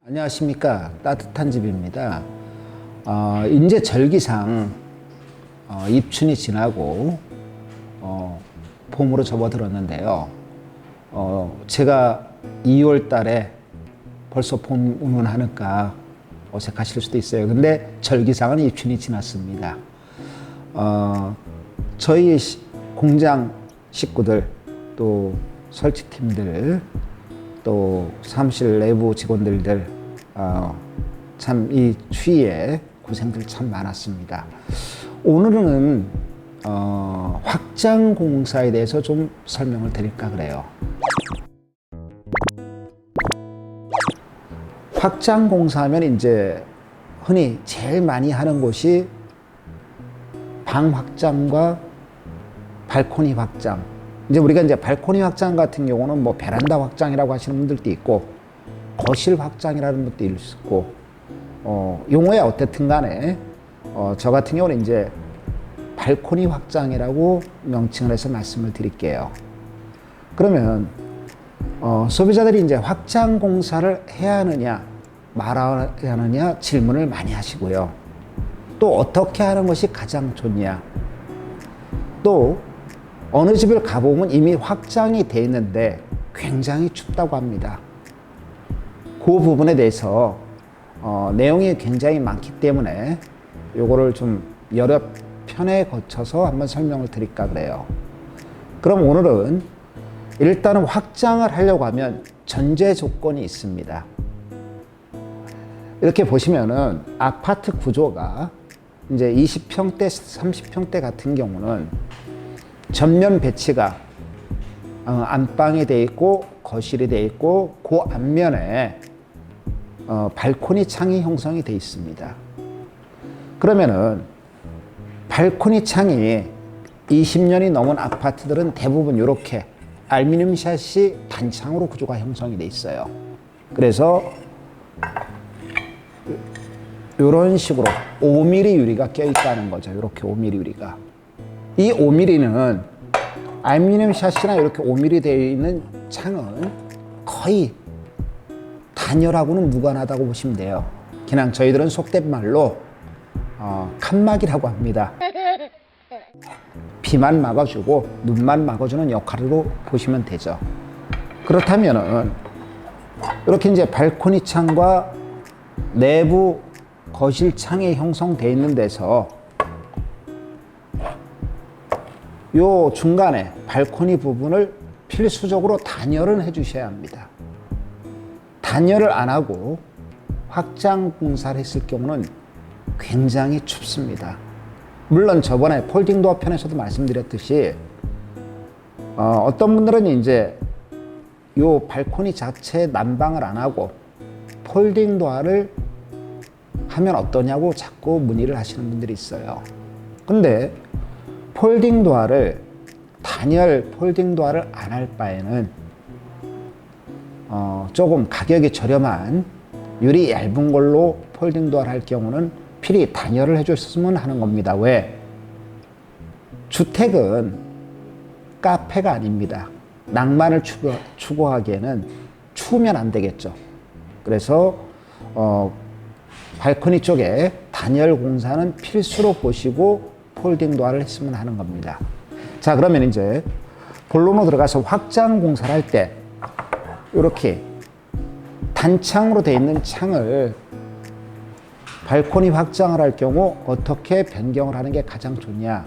안녕하십니까. 따뜻한 집입니다. 이제 절기상 입춘이 지나고 봄으로 접어들었는데요. 제가 2월 달에 벌써 봄 오면 하니까 어색하실 수도 있어요. 근데 절기상은 입춘이 지났습니다. 저희 공장 식구들, 또 설치팀들, 또 사무실 내부 직원들들 참 이 추위에 고생들 참 많았습니다. 오늘은 확장 공사에 대해서 좀 설명을 드릴까 그래요. 확장 공사하면 이제 흔히 제일 많이 하는 곳이 방 확장과 발코니 확장. 이제 우리가 이제 발코니 확장 같은 경우는 뭐 베란다 확장이라고 하시는 분들도 있고, 거실 확장이라는 분도 있고, 용어야 어쨌든 간에, 저 같은 경우는 이제 발코니 확장이라고 명칭을 해서 말씀을 드릴게요. 그러면, 소비자들이 이제 확장 공사를 해야 하느냐, 말아야 하느냐 질문을 많이 하시고요. 또 어떻게 하는 것이 가장 좋냐. 또, 어느 집을 가보면 이미 확장이 돼 있는데 굉장히 춥다고 합니다. 그 부분에 대해서 내용이 굉장히 많기 때문에 요거를 좀 여러 편에 거쳐서 한번 설명을 드릴까 그래요. 그럼 오늘은 일단은 확장을 하려고 하면 전제 조건이 있습니다. 이렇게 보시면은 아파트 구조가 이제 20평대, 30평대 같은 경우는 전면 배치가 안방이 되어 있고 거실이 되어 있고 그 앞면에 발코니 창이 형성이 되어 있습니다. 그러면은 발코니 창이 20년이 넘은 아파트들은 대부분 이렇게 알루미늄 샷이 단창으로 구조가 형성이 되어 있어요. 그래서 이런 식으로 5mm 유리가 껴 있다는 거죠. 이렇게 5mm 유리가. 이 5mm는 알루미늄 샷이나 이렇게 5mm 되어 있는 창은 거의 단열하고는 무관하다고 보시면 돼요. 그냥 저희들은 속된 말로 칸막이라고 합니다. 비만 막아주고 눈만 막아주는 역할로 보시면 되죠. 그렇다면은 이렇게 이제 발코니 창과 내부 거실 창이 형성되어 있는 데서 요 중간에 발코니 부분을 필수적으로 단열은 해 주셔야 합니다. 단열을 안 하고 확장 공사를 했을 경우는 굉장히 춥습니다. 물론 저번에 폴딩 도어 편에서도 말씀드렸듯이 어떤 분들은 이제 요 발코니 자체 난방을 안 하고 폴딩 도어를 하면 어떠냐고 자꾸 문의를 하시는 분들이 있어요. 근데 폴딩 도어를 단열 폴딩 도어를 안 할 바에는 조금 가격이 저렴한 유리 얇은 걸로 폴딩 도어를 할 경우는 필히 단열을 해줬으면 하는 겁니다. 왜? 주택은 카페가 아닙니다. 낭만을 추구하기에는 추우면 안 되겠죠. 그래서 발코니 쪽에 단열 공사는 필수로 보시고 폴딩 도어를 했으면 하는 겁니다. 자, 그러면 이제 본론으로 들어가서 확장 공사를 할 때 이렇게 단창으로 되어 있는 창을 발코니 확장을 할 경우 어떻게 변경을 하는 게 가장 좋냐.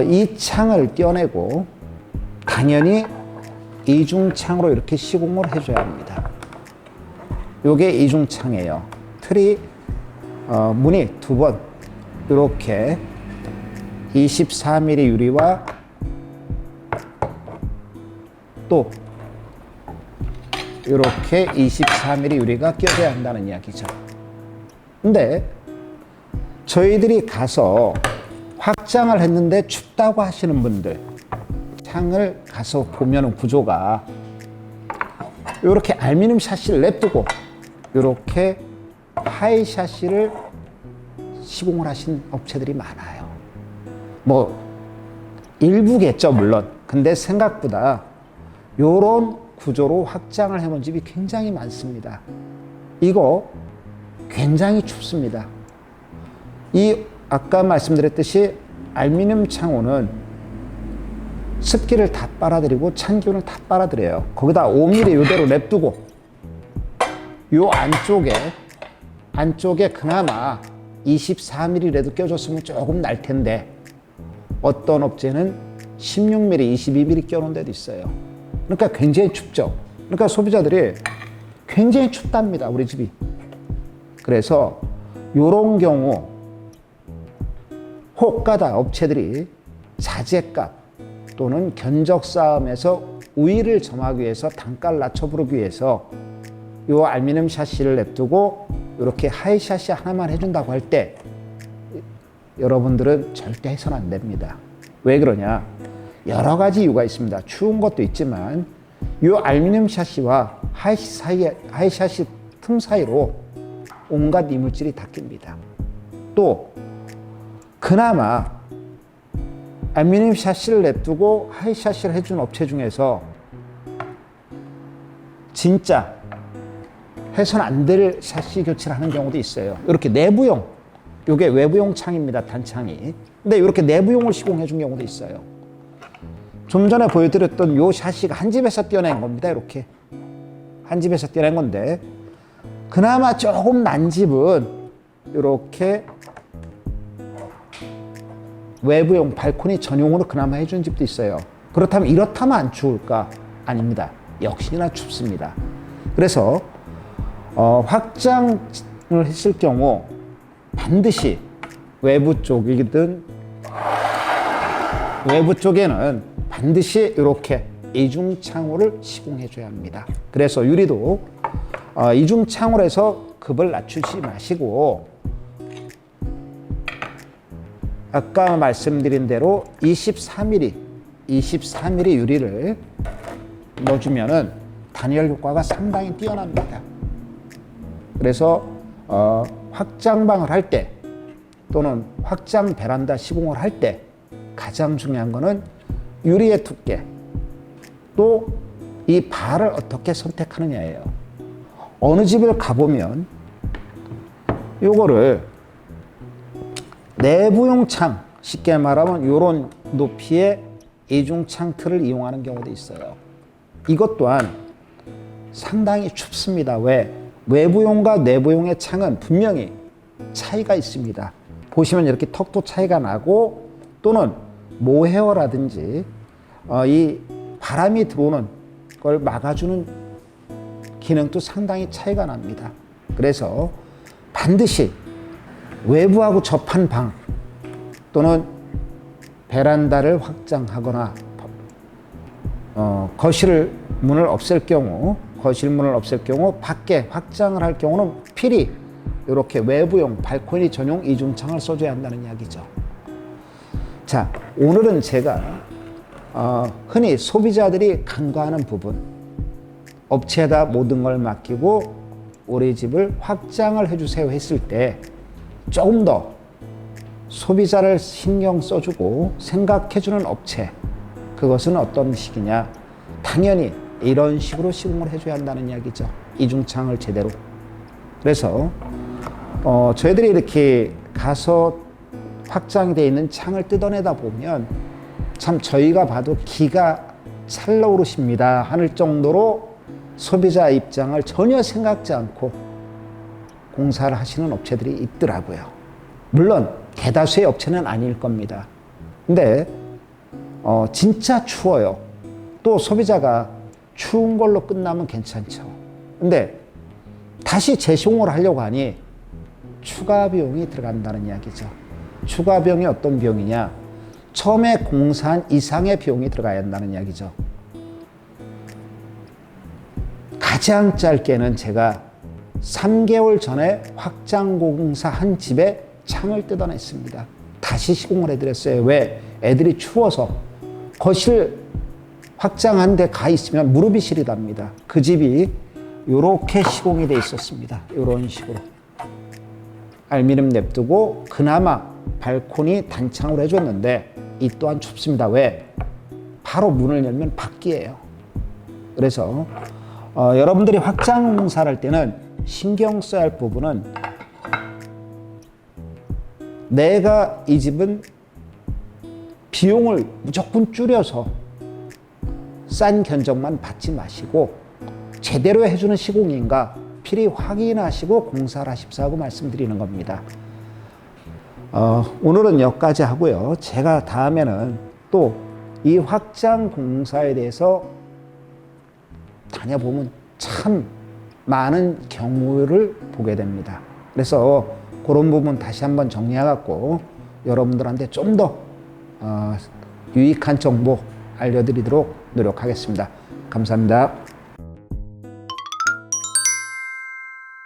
이 창을 떼어내고 당연히 이중창으로 이렇게 시공을 해줘야 합니다. 요게 이중창이에요. 틀이 문이 두 번 이렇게 24mm 유리와 또 이렇게 24mm 유리가 껴져야 한다는 이야기죠. 근데 저희들이 가서 확장을 했는데 춥다고 하시는 분들, 창을 가서 보면 구조가 이렇게 알루미늄 샤시를 냅두고 이렇게 하이 샤시를 시공을 하신 업체들이 많아요. 뭐 일부겠죠, 물론. 근데 생각보다 요런 구조로 확장을 해본 집이 굉장히 많습니다. 이거 굉장히 춥습니다. 이 아까 말씀드렸듯이 알루미늄 창호는 습기를 다 빨아들이고 찬 기운을 다 빨아들여요. 거기다 5mm 이대로 냅두고 요 안쪽에 그나마 24mm라도 껴줬으면 조금 날 텐데 어떤 업체는 16mm, 22mm 껴놓은 데도 있어요. 그러니까 굉장히 춥죠. 그러니까 소비자들이 굉장히 춥답니다, 우리 집이. 그래서 이런 경우 혹가다 업체들이 자재값 또는 견적 싸움에서 우위를 점하기 위해서 단가를 낮춰 부르기 위해서 이 알루미늄 샤시를 냅두고 이렇게 하이 샤시 하나만 해준다고 할 때 여러분들은 절대 해서는 안 됩니다. 왜 그러냐? 여러 가지 이유가 있습니다. 추운 것도 있지만 이 알루미늄 샤시와 하이 샤시 틈 사이로 온갖 이물질이 닦입니다. 또 그나마 알루미늄 샤시를 냅두고 하이 샤시를 해준 업체 중에서 진짜 해서는 안 될 샤시 교체를 하는 경우도 있어요. 이렇게 내부용, 이게 외부용 창입니다, 단창이. 근데 이렇게 내부용을 시공해 준 경우도 있어요. 좀 전에 보여드렸던 이 샤시가 한 집에서 떼어낸 겁니다. 이렇게 한 집에서 떼어낸 건데 그나마 조금 난 집은 이렇게 외부용 발코니 전용으로 그나마 해준 집도 있어요. 그렇다면 이렇다면 안 추울까? 아닙니다. 역시나 춥습니다. 그래서 확장을 했을 경우 반드시 외부 쪽에는 반드시 이렇게 이중창호를 시공해 줘야 합니다. 그래서 유리도 이중창호로 해서 급을 낮추지 마시고 아까 말씀드린 대로 24mm 유리를 넣어주면은 단열 효과가 상당히 뛰어납니다. 그래서 확장방을 할 때 또는 확장 베란다 시공을 할 때 가장 중요한 거는 유리의 두께 또 이 발을 어떻게 선택하느냐예요. 어느 집을 가보면 요거를 내부용 창, 쉽게 말하면 이런 높이의 이중창 틀을 이용하는 경우도 있어요. 이것 또한 상당히 춥습니다. 왜? 외부용과 내부용의 창은 분명히 차이가 있습니다. 보시면 이렇게 턱도 차이가 나고 또는 모헤어라든지 이 바람이 들어오는 걸 막아주는 기능도 상당히 차이가 납니다. 그래서 반드시 외부하고 접한 방 또는 베란다를 확장하거나 거실 문을 없앨 경우 밖에 확장을 할 경우는 필히 이렇게 외부용 발코니 전용 이중창을 써줘야 한다는 이야기죠. 자, 오늘은 제가 흔히 소비자들이 간과하는 부분, 업체에다 모든 걸 맡기고 우리 집을 확장을 해주세요 했을 때 조금 더 소비자를 신경 써주고 생각해주는 업체, 그것은 어떤 식이냐? 당연히 이런 식으로 시공을 해줘야 한다는 이야기죠. 이중창을 제대로. 그래서 저희들이 이렇게 가서 확장이 되어 있는 창을 뜯어내다 보면 참 저희가 봐도 기가 찰러오르십니다 하는 정도로 소비자 입장을 전혀 생각지 않고 공사를 하시는 업체들이 있더라고요. 물론 대다수의 업체는 아닐 겁니다. 근데 진짜 추워요. 또 소비자가 추운 걸로 끝나면 괜찮죠. 근데 다시 재시공을 하려고 하니 추가 비용이 들어간다는 이야기죠. 추가 비용이 어떤 비용이냐? 처음에 공사한 이상의 비용이 들어가야 한다는 이야기죠. 가장 짧게는 제가 3개월 전에 확장 공사 한 집에 창을 뜯어냈습니다. 다시 시공을 해드렸어요. 왜? 애들이 추워서 거실 확장한 데 가 있으면 무릎이 시리답니다. 그 집이 이렇게 시공이 돼 있었습니다. 이런 식으로 알루미늄 냅두고 그나마 발코니 단창으로 해줬는데 이 또한 춥습니다. 왜? 바로 문을 열면 밖이에요. 그래서 여러분들이 확장 공사를 할 때는 신경 써야 할 부분은 내가 이 집은 비용을 무조건 줄여서 싼 견적만 받지 마시고 제대로 해주는 시공인가 필히 확인하시고 공사를 하십사 하고 말씀드리는 겁니다. 오늘은 여기까지 하고요. 제가 다음에는 또 이 확장 공사에 대해서 다녀보면 참 많은 경우를 보게 됩니다. 그래서 그런 부분 다시 한번 정리해갖고 여러분들한테 좀 더 유익한 정보 알려드리도록 노력하겠습니다. 감사합니다.